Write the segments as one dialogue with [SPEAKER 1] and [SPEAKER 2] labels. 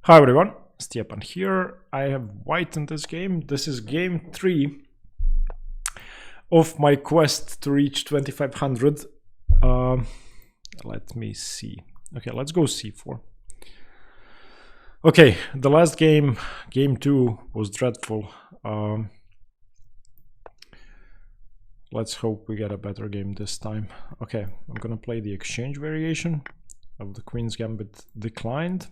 [SPEAKER 1] Hi everyone, Stepan here. I have white in this game. This is game 3 of my quest to reach 2500. Let me see. Okay, let's go c4. Okay, the last game, game 2, was dreadful. Let's hope we get a better game this time. Okay, I'm gonna play the exchange variation of the Queen's Gambit declined.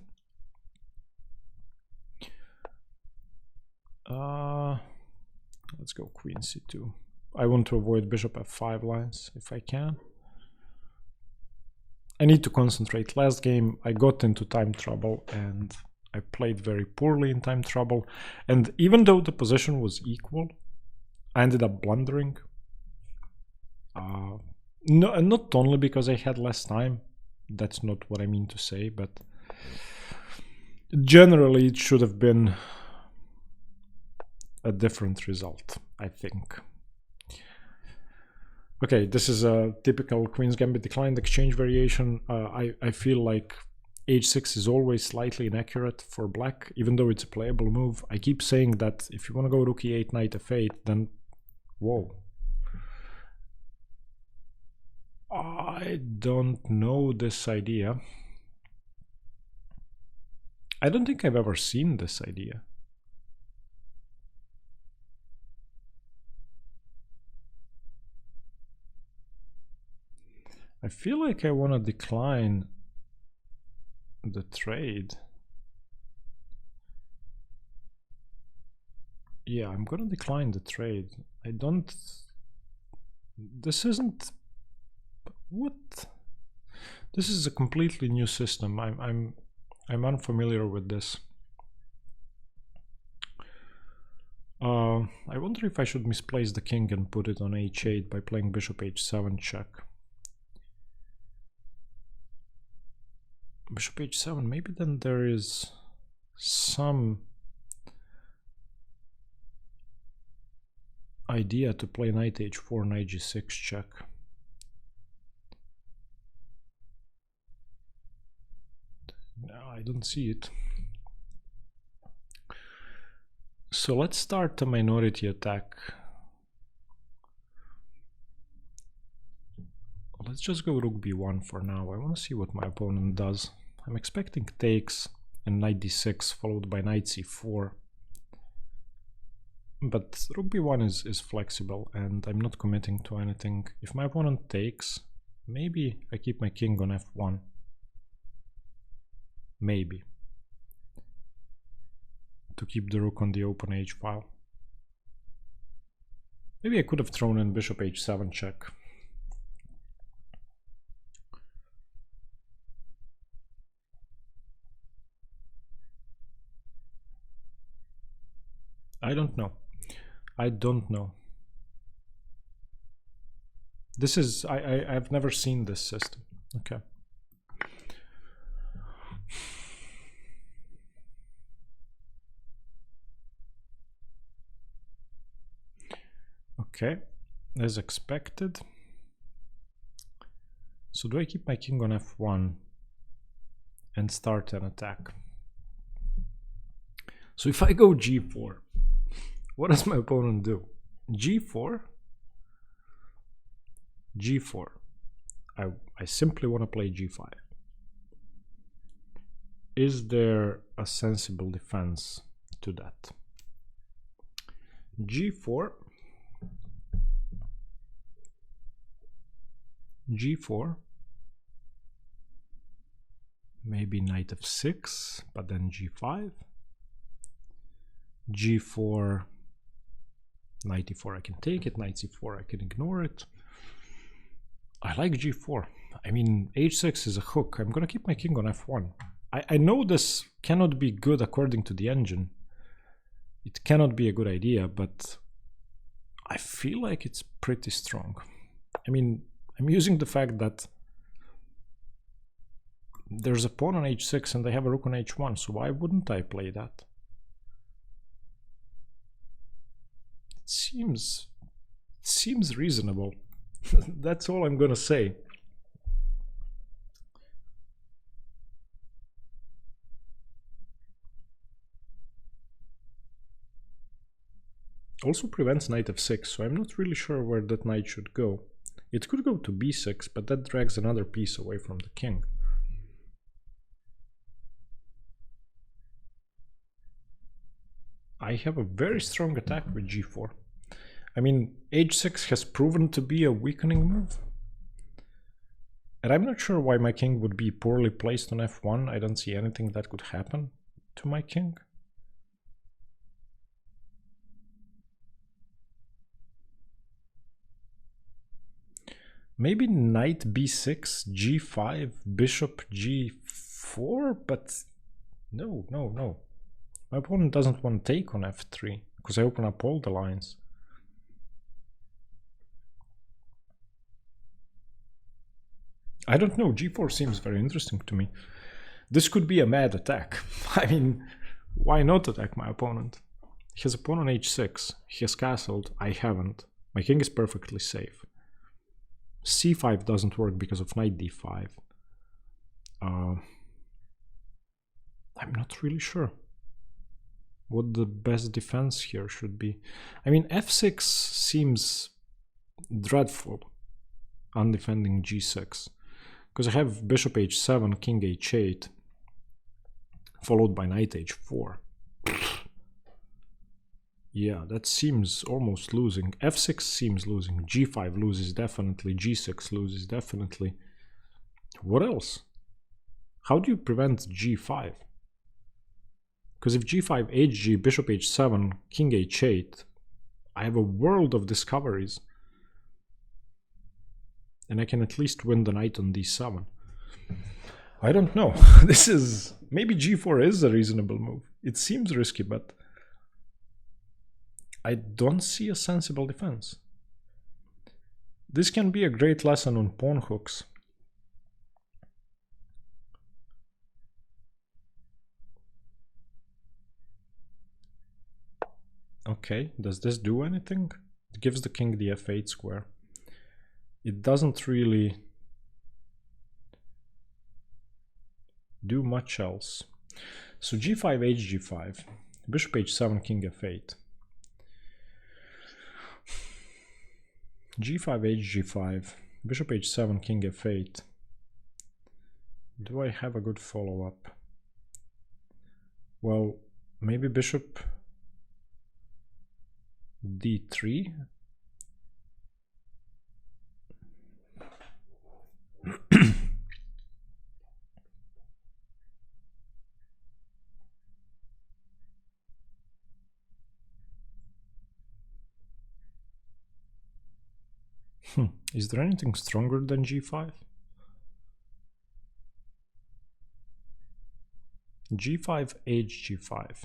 [SPEAKER 1] Let's go Queen c2. I want to avoid bishop f5 lines if I can. I need to concentrate. Last game I got into time trouble and I played very poorly in time trouble. And even though the position was equal, I ended up blundering. No, not only because I had less time. That's not what I mean to say, but generally it should have been a different result, I think. Okay, this is a typical Queen's Gambit declined exchange variation. I feel like h6 is always slightly inaccurate for black, even though it's a playable move. I keep saying that if you want to go rook e8, knight f8, then whoa. I don't know this idea. I don't think I've ever seen this idea. I feel like I want to decline the trade. Yeah, I'm gonna decline the trade. I don't... This isn't... What? This is a completely new system. I'm unfamiliar with this. I wonder if I should misplace the king and put it on h8 by playing bishop h7 check. Bishop h7, maybe then there is some idea to play knight h4, knight g6 check. No, I don't see it. So let's start a minority attack. Let's just go rook b1 for now. I want to see what my opponent does. I'm expecting takes and knight d6 followed by knight c4. But rook b1 is flexible and I'm not committing to anything. If my opponent takes, maybe I keep my king on f1. Maybe. To keep the rook on the open h file. Maybe I could have thrown in bishop h7 check. I don't know. I don't know. This is... I've never seen this system. Okay. Okay, as expected. So do I keep my king on f1 and start an attack? So if I go g4, what does my opponent do? g4? g4. I simply want to play g5. Is there a sensible defense to that? g4. g4. Maybe knight f6, but then g5. g4, knight e4, I can take it, knight c4, I can ignore it. I like g4. I mean, h6 is a hook. I'm gonna keep my king on f1. I know this cannot be good according to the engine. It cannot be a good idea, but I feel like it's pretty strong. I mean, I'm using the fact that there's a pawn on h6 and they have a rook on h1, so why wouldn't I play that? It seems reasonable. That's all I'm gonna say. Also prevents knight f6, so I'm not really sure where that knight should go. It could go to b6, but that drags another piece away from the king. I have a very strong attack with g4. I mean, h6 has proven to be a weakening move. And I'm not sure why my king would be poorly placed on f1. I don't see anything that could happen to my king. Maybe knight b6, g5, bishop g4, but no. My opponent doesn't want to take on f3, because I open up all the lines. I don't know, g4 seems very interesting to me. This could be a mad attack. I mean, why not attack my opponent? He has a pawn on h6, he has castled, I haven't. My king is perfectly safe. c5 doesn't work because of knight d5. I'm not really sure what the best defense here should be. I mean, f6 seems dreadful on defending g6, because I have bishop h7, king h8, followed by knight h4. Yeah, that seems almost losing. f6 seems losing. g5 loses definitely. g6 loses definitely. What else? How do you prevent g5? Because if g5, hg, bishop h7, king h8, I have a world of discoveries. And I can at least win the knight on d7. I don't know. This is... Maybe g4 is a reasonable move. It seems risky, but I don't see a sensible defense. This can be a great lesson on pawn hooks. Okay, does this do anything? It gives the king the f8 square. It doesn't really do much else. So g5, hg5, bishop h7, king f8. g5, hg5, bishop h7, king f8. Do I have a good follow-up? Well, maybe bishop d3. Is there anything stronger than g5? g5, hg5.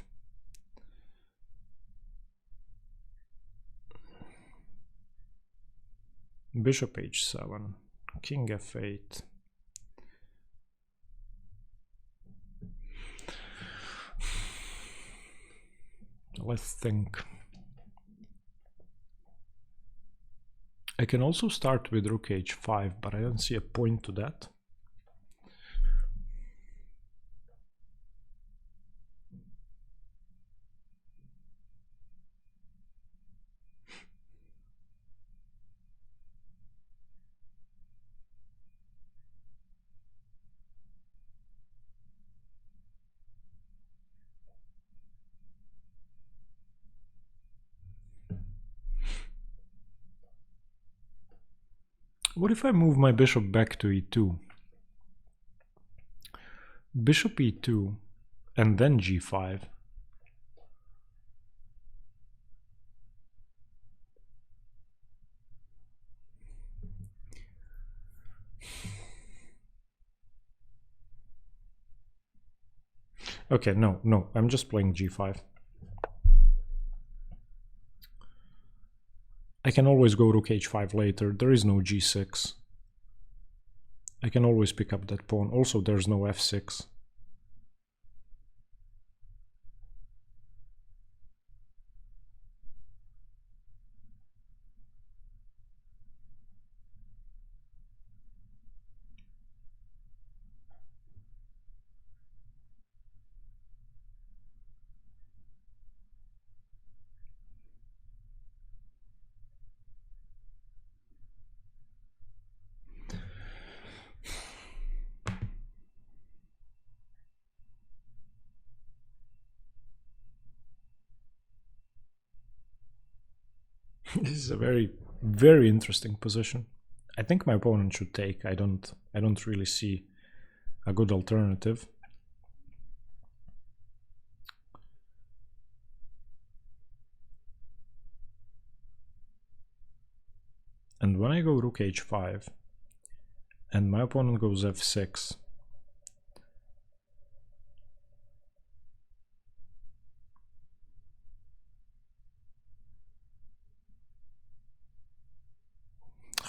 [SPEAKER 1] Bishop h7, king f8. Let's think. I can also start with rook h5, but I don't see a point to that. What if I move my bishop back to e2? Bishop e2 and then g5. Okay, no, I'm just playing g5. I can always go rook h5 later, there is no g6. I can always pick up that pawn, also there's no f6. This is a very, very interesting position. I think my opponent should take. I don't really see a good alternative. And when I go rook h5 and my opponent goes f6,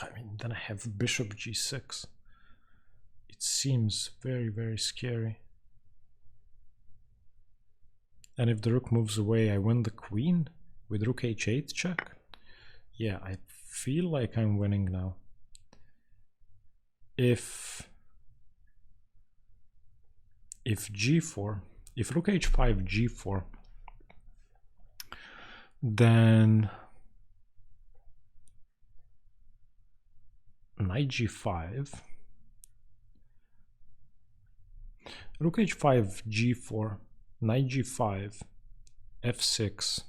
[SPEAKER 1] I mean, then I have bishop g6. It seems very, very scary. And if the rook moves away, I win the queen with rook h8 check. Yeah, I feel like I'm winning now. If g4, if rook h5 g4, then knight g5, rook h5 g4, knight g5, f6.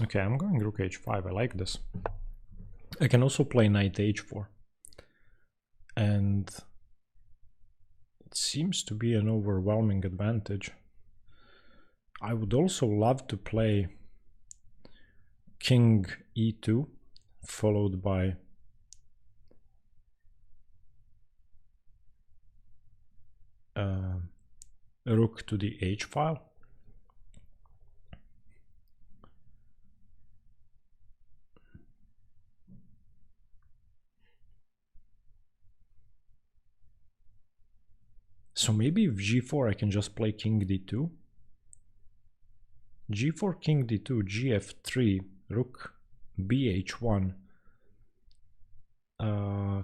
[SPEAKER 1] Okay, I'm going rook h5. I like this. I can also play knight h4. And it seems to be an overwhelming advantage. I would also love to play king e2 followed by rook to the h file. So maybe if g4 I can just play king d2. g4, king d2, gf3, rook bh1.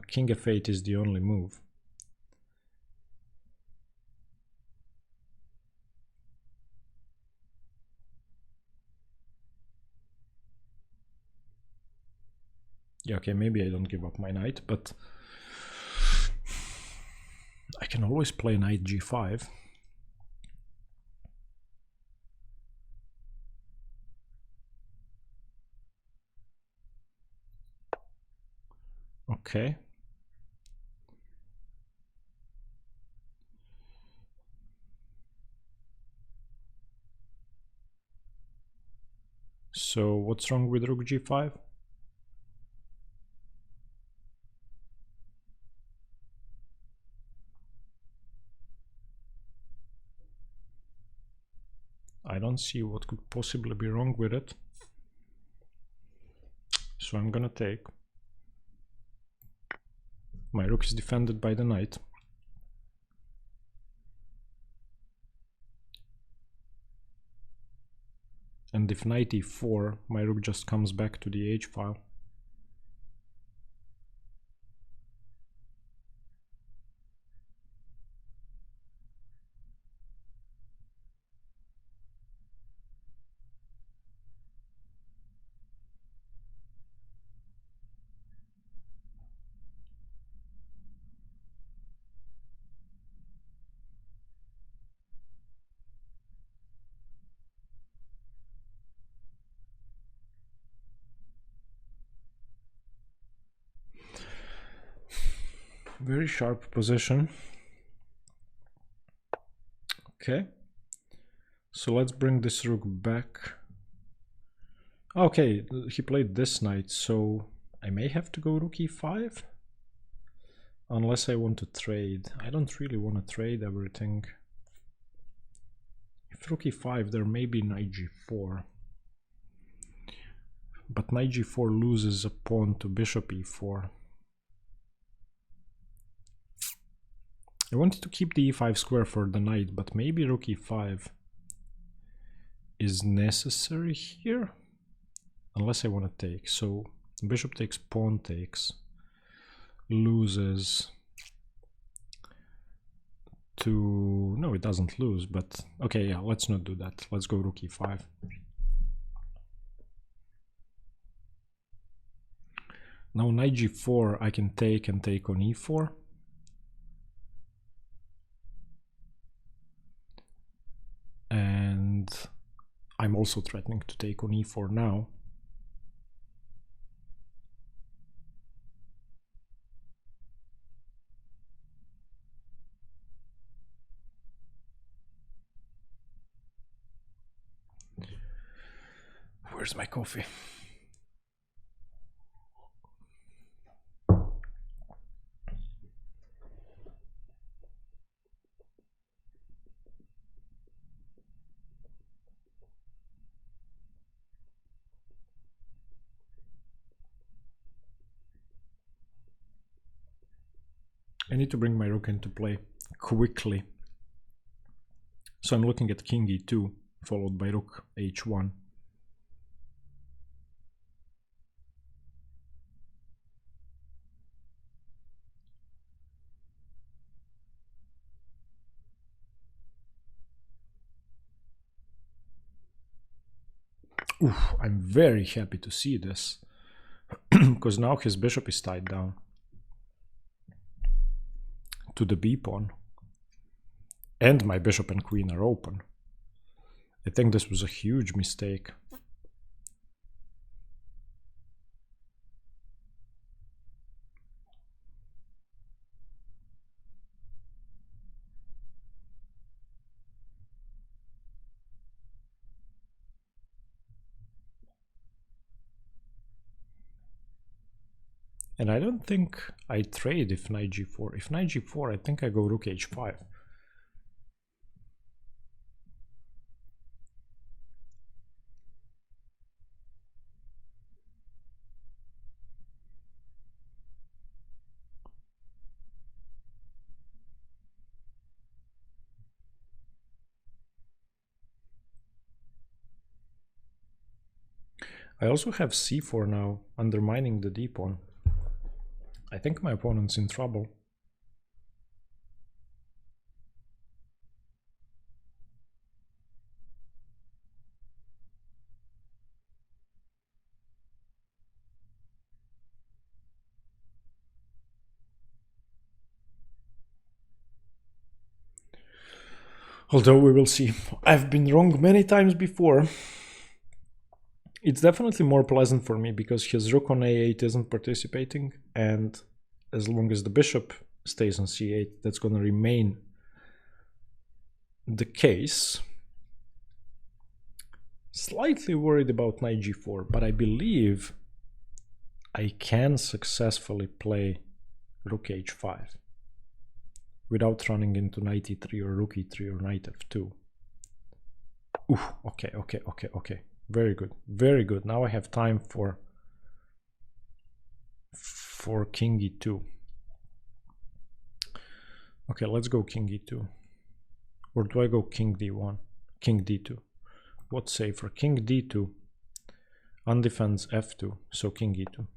[SPEAKER 1] King f8 is the only move. Yeah, okay, maybe I don't give up my knight, but I can always play knight g5. Okay. So what's wrong with rook g5? I don't see what could possibly be wrong with it. So I'm gonna take. My rook is defended by the knight. And if knight e4, my rook just comes back to the h file. Very sharp position. Okay. So let's bring this rook back. Okay, he played this knight, so I may have to go rook e5. Unless I want to trade. I don't really want to trade everything. If rook e5, there may be knight g4. But knight g4 loses a pawn to bishop e4. I wanted to keep the e5 square for the knight, but maybe rook e5 is necessary here. Unless I want to take. So bishop takes, pawn takes, loses to... no, it doesn't lose, but okay, yeah, let's not do that. Let's go rook e5. Now knight g4, I can take and take on e4. And I'm also threatening to take on e4 now. Where's my coffee? I need to bring my rook into play quickly. So I'm looking at king e2, followed by rook h1. Oof, I'm very happy to see this, because now his bishop is tied down to the b pawn, and my bishop and queen are open. I think this was a huge mistake. And I don't think I trade if knight g4. If knight g4, I think I go rook h5. I also have c4 now, undermining the d pawn. I think my opponent's in trouble. Although we will see. I've been wrong many times before. It's definitely more pleasant for me because his rook on a8 isn't participating, and as long as the bishop stays on c8, that's going to remain the case. Slightly worried about knight g4, but I believe I can successfully play rook h5 without running into knight e3 or rook e3 or knight f2. Ooh, okay. Very good, very good. Now I have time for king e2. Okay, let's go king e2. Or do I go king d1? King d2. What's safer? King d2. Undefends f2, so king e2.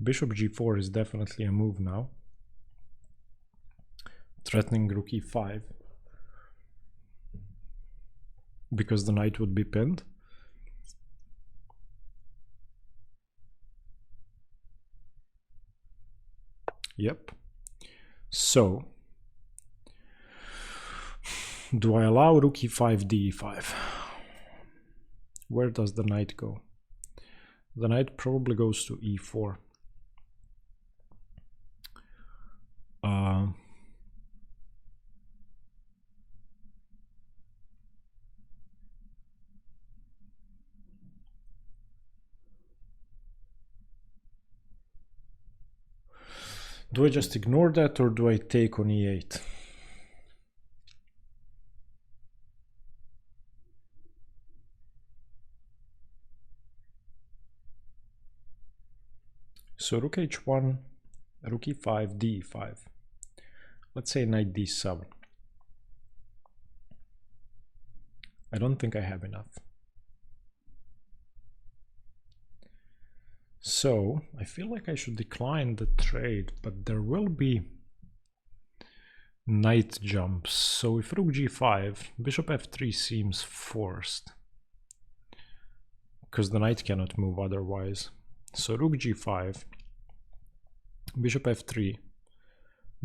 [SPEAKER 1] Bishop g4 is definitely a move now. Threatening rook e5. Because the knight would be pinned. Yep. So, do I allow rook e5, d5? Where does the knight go? The knight probably goes to e4. Do I just ignore that or do I take on e8? So rook h1, rook e5, d5. Let's say knight d7. I don't think I have enough. So I feel like I should decline the trade, but there will be knight jumps. So if rook g5, bishop f3 seems forced, because the knight cannot move otherwise. So rook g5, bishop f3,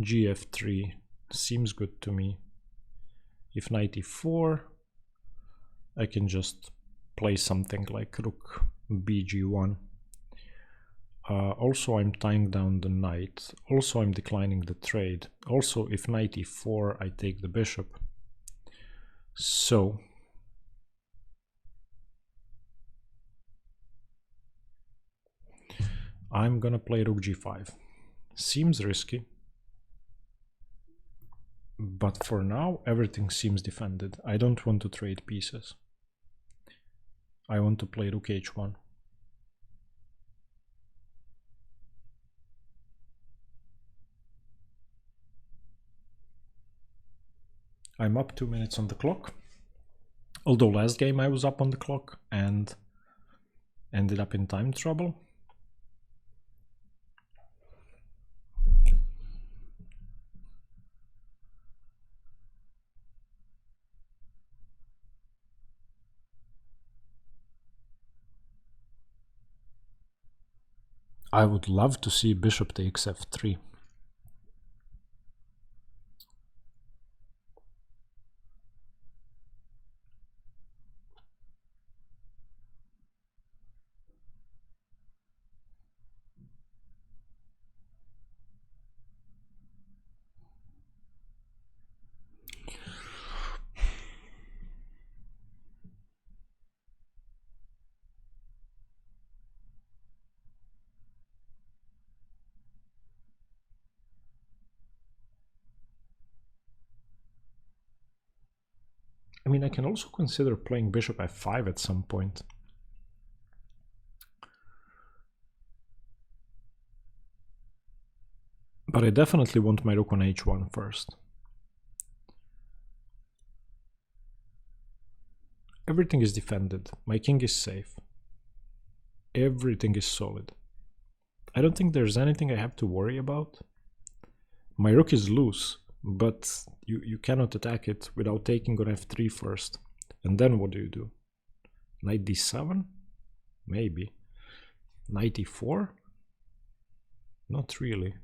[SPEAKER 1] gf3 seems good to me. If knight e4, I can just play something like rook bg1. Also, I'm tying down the knight. Also, I'm declining the trade. Also, if knight e4, I take the bishop. So I'm gonna play rook g5. Seems risky, but for now everything seems defended. I don't want to trade pieces. I want to play rook h1. I'm up 2 minutes on the clock. Although last game I was up on the clock and ended up in time trouble. I would love to see bishop takes f3. I mean, I can also consider playing bishop f5 at some point. But I definitely want my rook on h1 first. Everything is defended. My king is safe. Everything is solid. I don't think there's anything I have to worry about. My rook is loose, but you cannot attack it without taking on f3 first. And then what do? Knight d7? Maybe. Knight e4? Not really.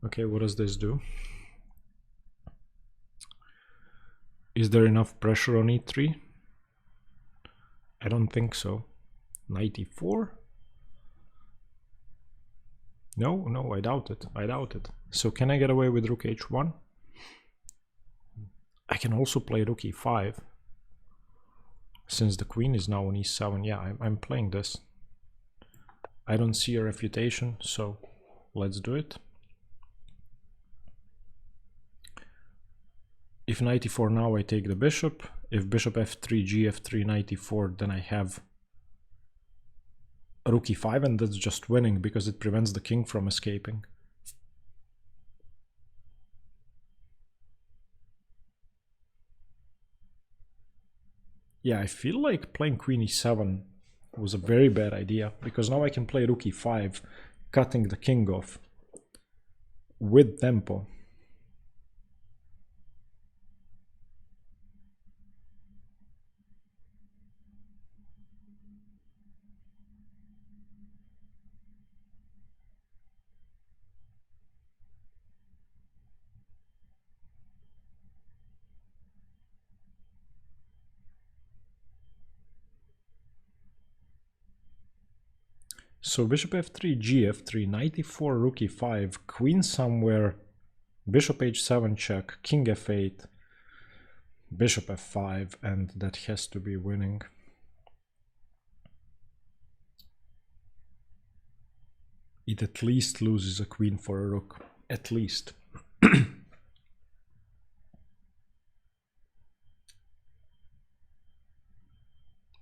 [SPEAKER 1] Okay, what does this do? Is there enough pressure on e3? I don't think so. Knight e4? No, I doubt it. I doubt it. So can I get away with rook h1? I can also play rook e5. Since the queen is now on e7, yeah, I'm playing this. I don't see a refutation, so let's do it. If knight e4 now, I take the bishop. If bishop f3, gf3, knight e4, then I have rook e5, and that's just winning because it prevents the king from escaping. Yeah, I feel like playing queen e7 was a very bad idea, because now I can play rook e5, cutting the king off with tempo. So bishop f3, gf3, knight e4, rook e5, queen somewhere, bishop h7 check, king f8, bishop f5, and that has to be winning. it at least loses a queen for a rook. At least.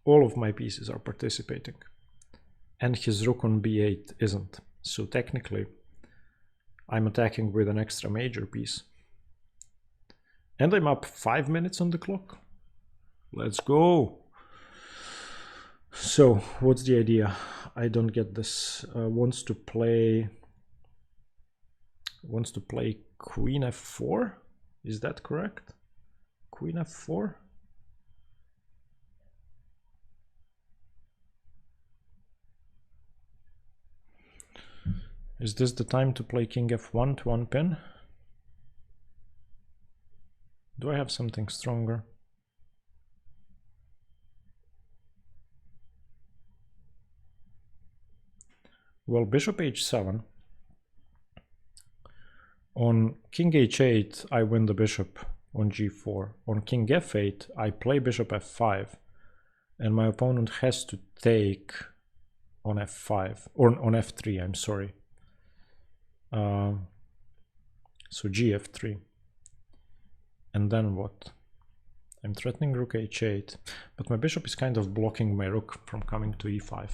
[SPEAKER 1] All of my pieces are participating. And his rook on b8 isn't. So technically, I'm attacking with an extra major piece. And I'm up 5 minutes on the clock. Let's go. So, what's the idea? I don't get this. Wants to play queen f4? Is that correct? Queen f4? Is this the time to play king f1 to unpin? Do I have something stronger? Well, bishop h7. On king h8, I win the bishop on g4. On king f8, I play bishop f5. And my opponent has to take on f5. Or on f3, I'm sorry. So gf3. And then what? I'm threatening rook h8, but my bishop is kind of blocking my rook from coming to e5.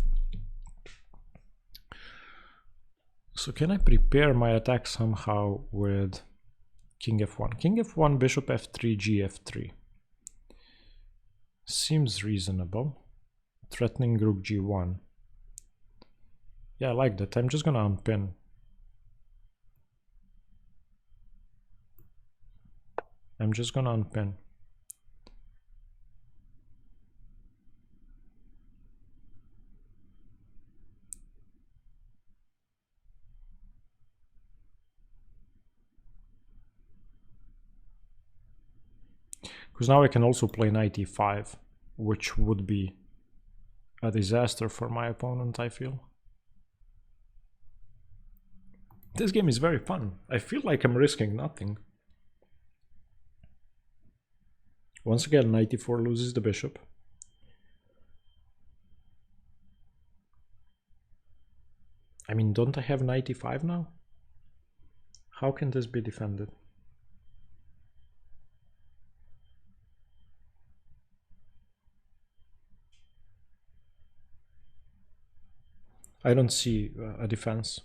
[SPEAKER 1] So can I prepare my attack somehow with king f1? King f1, bishop f3, gf3. Seems reasonable. Threatening rook g1. Yeah, I like that. I'm just gonna unpin. I'm just gonna unpin. Because now I can also play knight e5, which would be a disaster for my opponent, I feel. This game is very fun. I feel like I'm risking nothing. Once again, knight e4 loses the bishop. I mean, don't I have knight e5 now? How can this be defended? I don't see a defense.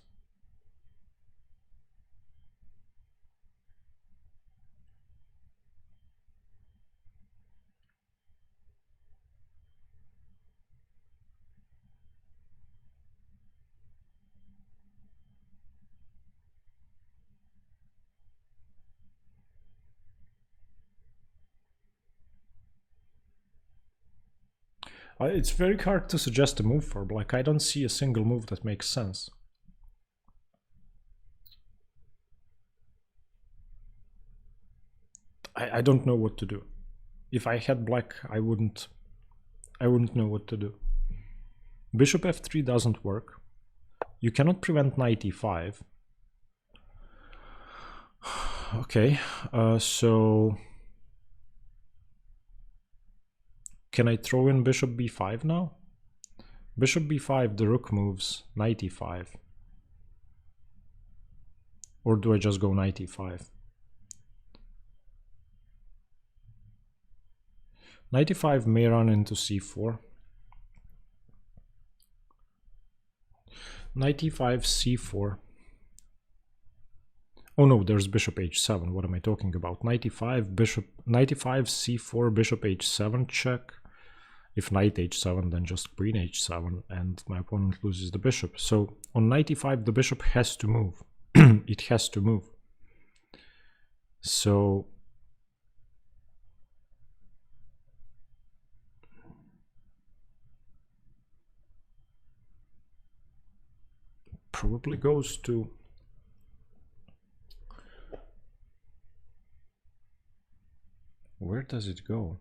[SPEAKER 1] It's very hard to suggest a move for black. I don't see a single move that makes sense. I don't know what to do. If I had black, I wouldn't know what to do. Bishop f3 doesn't work. You cannot prevent knight e5. Okay, so can I throw in bishop b5 now? Bishop b5, the rook moves, knight e5. Or do I just go knight e5? Knight e5 may run into c4. Knight e5, c4. Oh no, there's bishop h7. What am I talking about? Knight e5, knight e5, c4, bishop h7 check. If knight h7, then just queen h7, and my opponent loses the bishop. So on knight e5, the bishop has to move. It has to move. So probably goes to where does it go?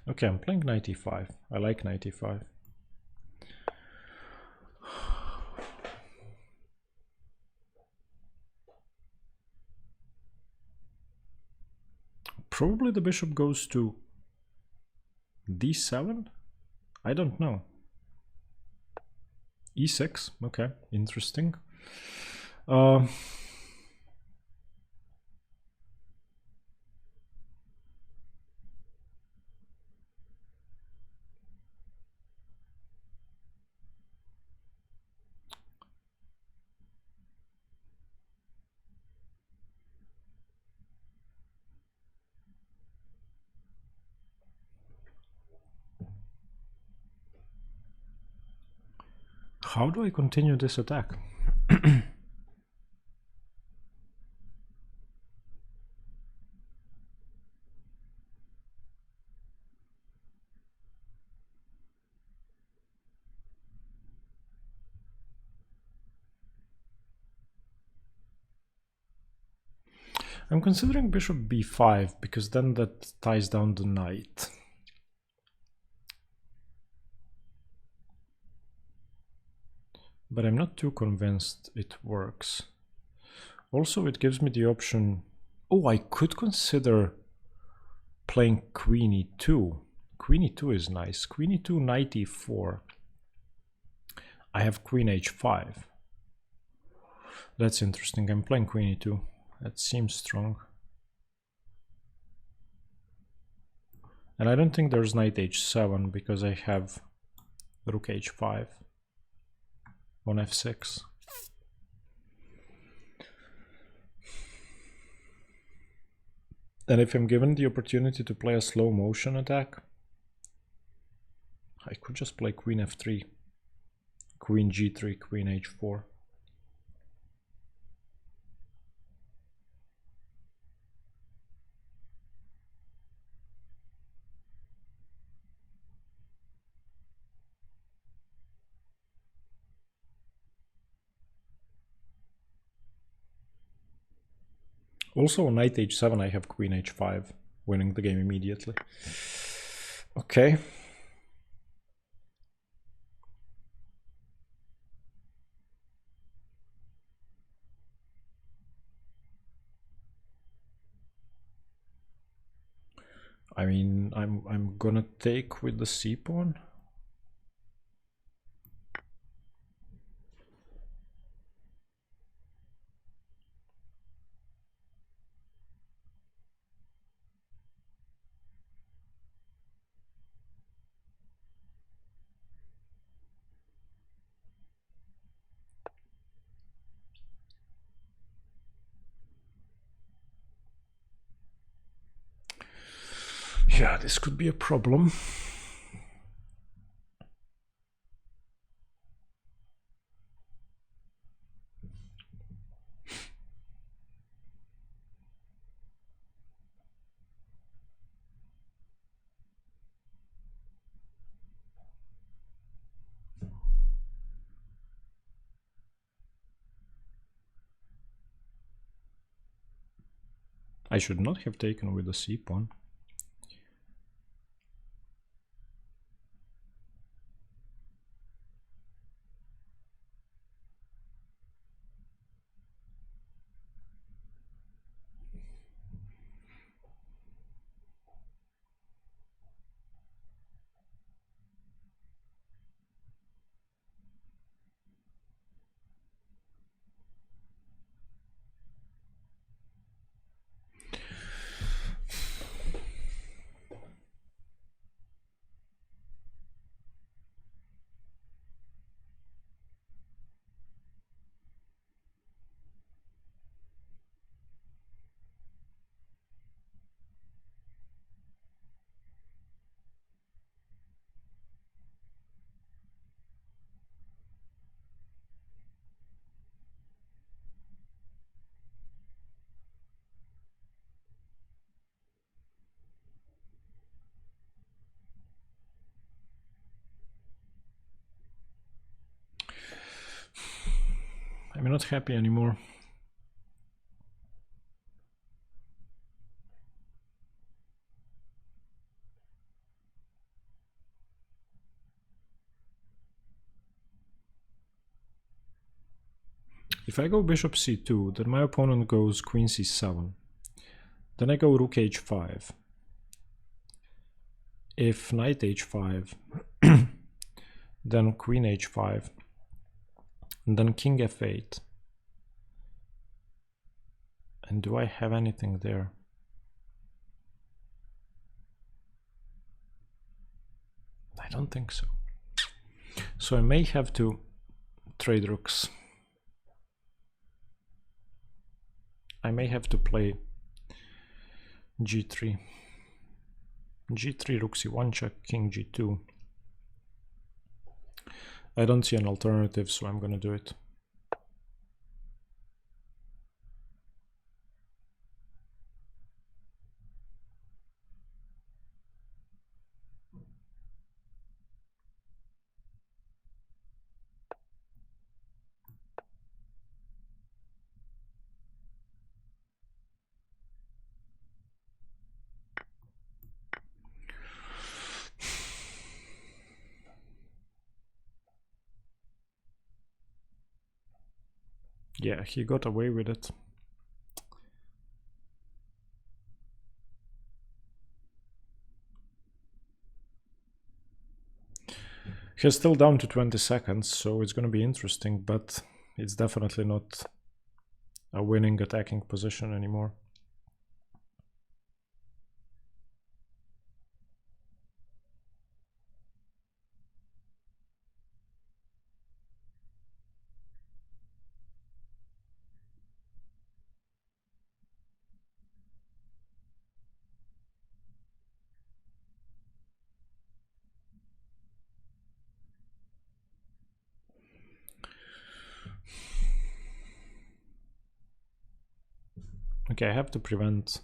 [SPEAKER 1] Okay, I'm playing knight e5. I like knight e5. Probably the bishop goes to d7? I don't know. e6, okay, interesting. How do I continue this attack? I'm considering bishop b5 because then that ties down the knight. But I'm not too convinced it works. Also, it gives me the option... Oh, I could consider playing queen e2. Queen e2 is nice. Queen e2, knight e4. I have queen h5. That's interesting. I'm playing queen e2. That seems strong. And I don't think there's knight h7 because I have rook h5 on f6. And if I'm given the opportunity to play a slow motion attack, I could just play queen f3, queen g3, queen h4. Also on knight h7 I have queen h5, winning the game immediately. Okay. I mean, I'm gonna take with the c-pawn. Yeah, this could be a problem. I should not have taken with the c-pawn. I'm not happy anymore. If I go bishop c2, then my opponent goes queen c7. Then I go rook h5. If knight h5, then queen h5, and then king f8. And do I have anything there? I don't think so. So I may have to trade rooks. I may have to play g3. g3, rook c1 check, king g2. I don't see an alternative, so I'm gonna do it. Yeah, he got away with it. He's still down to 20 seconds, so it's going to be interesting, but it's definitely not a winning attacking position anymore. Okay, I have to prevent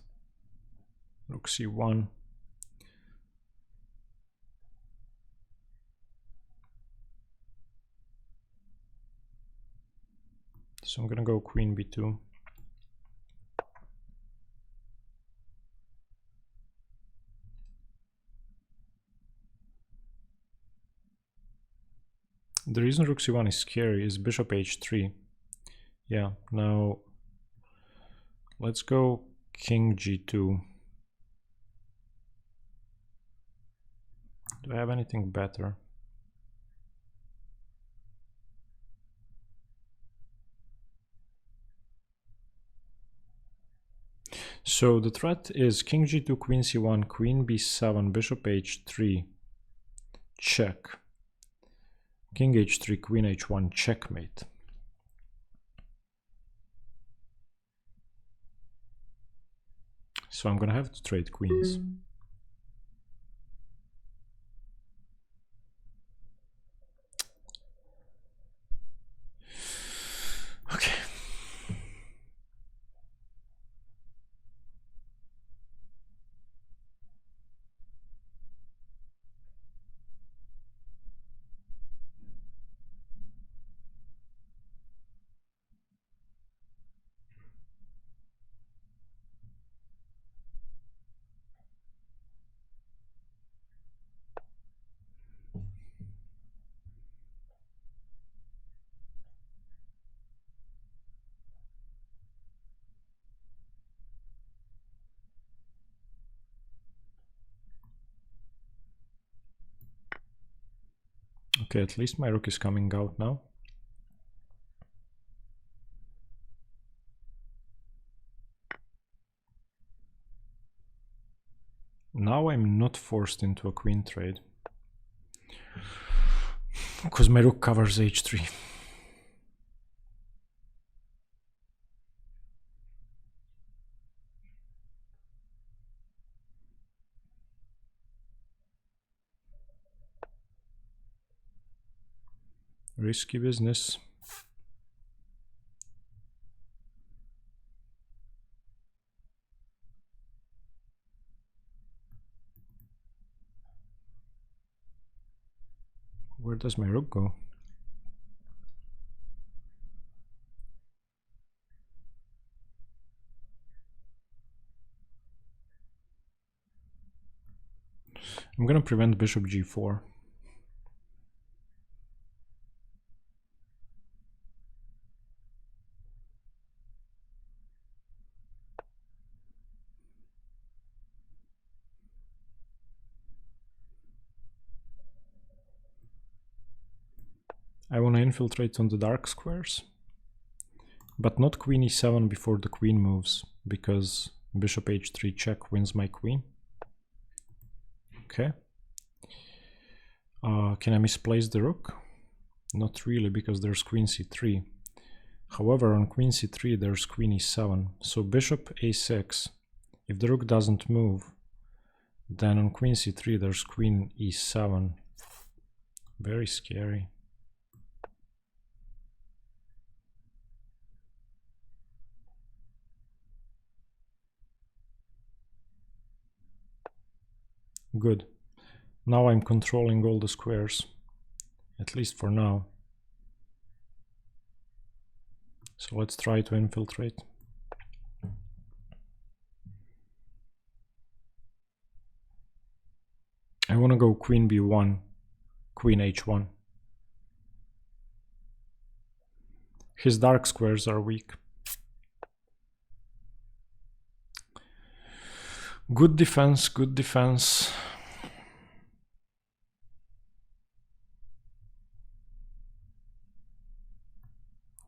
[SPEAKER 1] rook c1. So I'm gonna go queen b2. The reason rook c1 is scary is bishop h3. Yeah, now let's go king g2. Do I have anything better? So the threat is king g2, queen c1, queen b7, bishop h3, check. King h3, queen h1, checkmate. So I'm gonna have to trade queens. Okay. Okay, at least my rook is coming out now. Now I'm not forced into a queen trade, because my rook covers h3. Risky business. Where does my rook go? I'm gonna prevent bishop g4. I want to infiltrate on the dark squares, but not queen e7 before the queen moves, because bishop h3 check wins my queen. Okay. Can I misplace the rook? Not really, because there's queen c3. However, on queen c3 there's queen e7, so bishop a6. If the rook doesn't move, then on queen c3 there's queen e7. Very scary. Good. Now I'm controlling all the squares, at least for now. So let's try to infiltrate. I want to go queen b1, queen h1. His dark squares are weak. Good defense, good defense.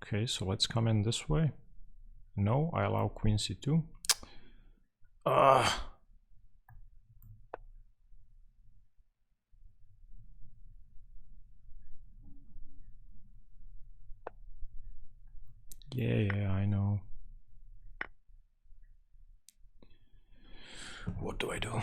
[SPEAKER 1] Okay, so let's come in this way. No, I allow queen c2. Yeah, I know. What do I do?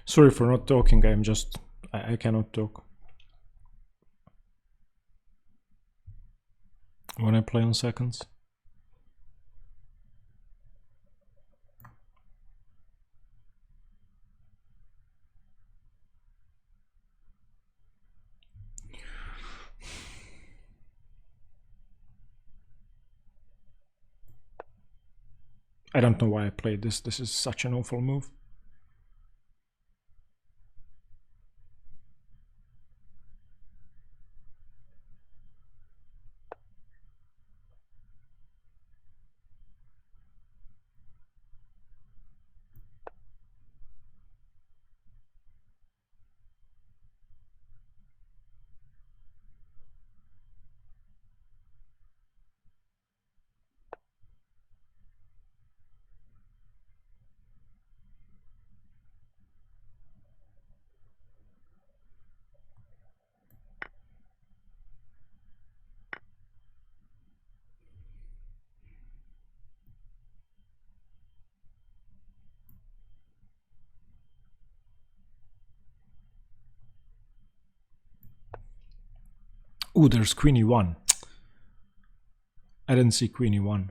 [SPEAKER 1] Sorry for not talking, I cannot talk when I play on seconds. I don't know why I played this. This is such an awful move. Ooh, there's queen e1. I didn't see queen e1.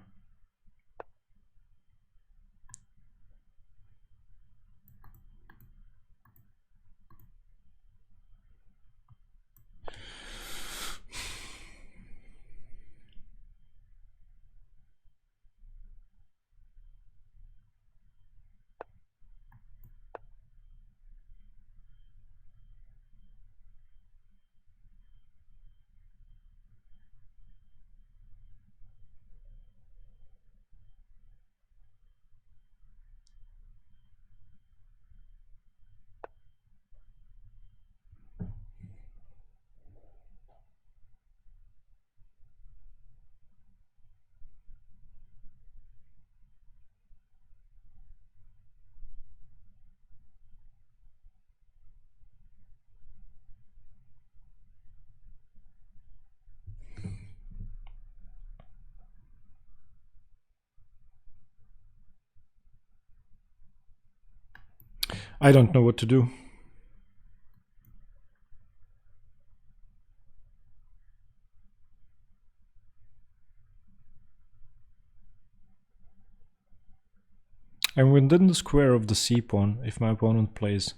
[SPEAKER 1] I don't know what to do. I'm within the square of the c pawn if my opponent plays.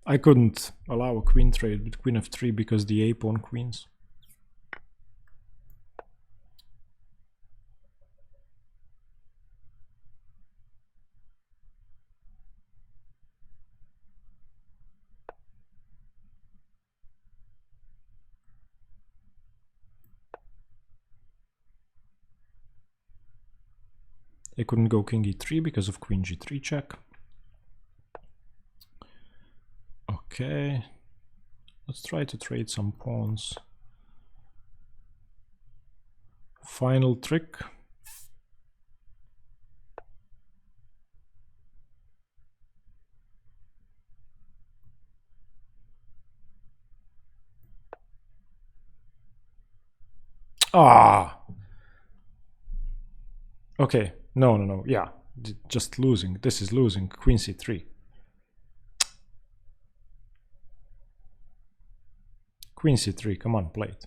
[SPEAKER 1] I couldn't allow a queen trade with queen f3 because the a pawn queens. I couldn't go king e3 because of queen g3 check. Okay, let's try to trade some pawns. Final trick. Ah! Okay, no, yeah, just losing. This is losing. Queen c3. Queen c3, come on, play it.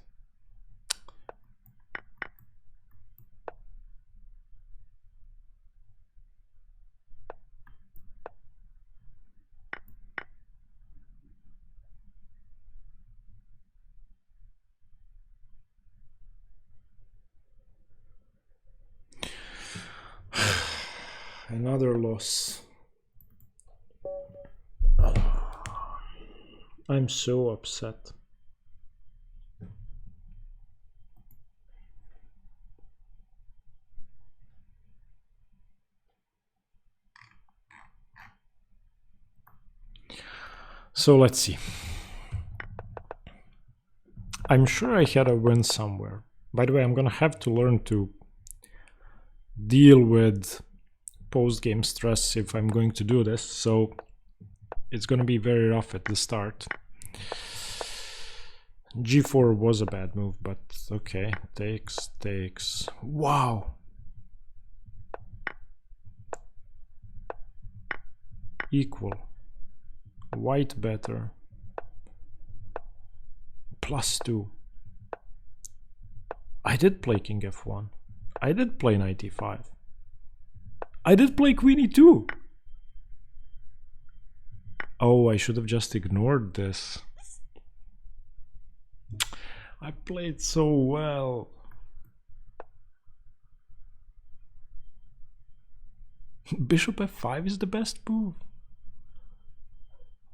[SPEAKER 1] Another loss. I'm so upset. So let's see. I'm sure I had a win somewhere. By the way, I'm gonna have to learn to deal with post-game stress if I'm going to do this, so it's gonna be very rough at the start. g4 was a bad move, but okay. Takes. Wow! Equal. White better. +2. I did play king f1. I did play knight e5. I did play queen e2. Oh, I should have just ignored this. I played so well. Bishop f5 is the best move.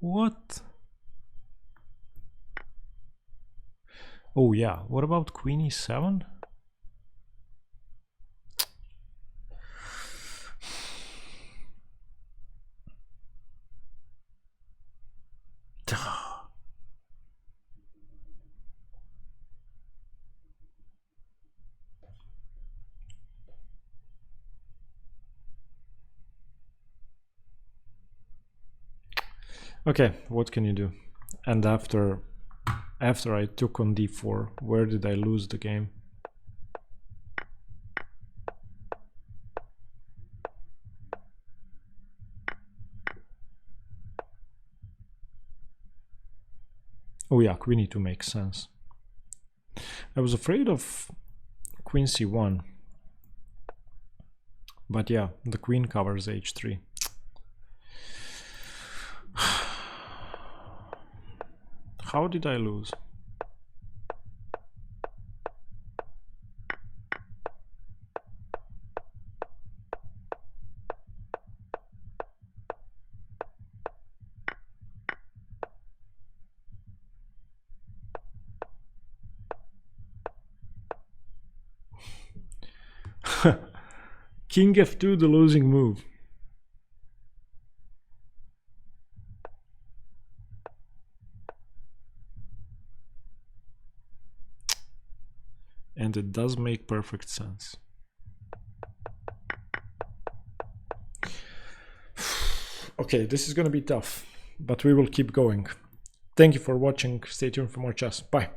[SPEAKER 1] What? Oh yeah, what about queen e7? Okay, what can you do? And after I took on d4, where did I lose the game? Oh yeah, queen e2 makes sense. I was afraid of queen c1. But yeah, the queen covers h3. How did I lose? King f2, the losing move. And it does make perfect sense. Okay, this is gonna be tough, but we will keep going. Thank you for watching. Stay tuned for more chess. Bye.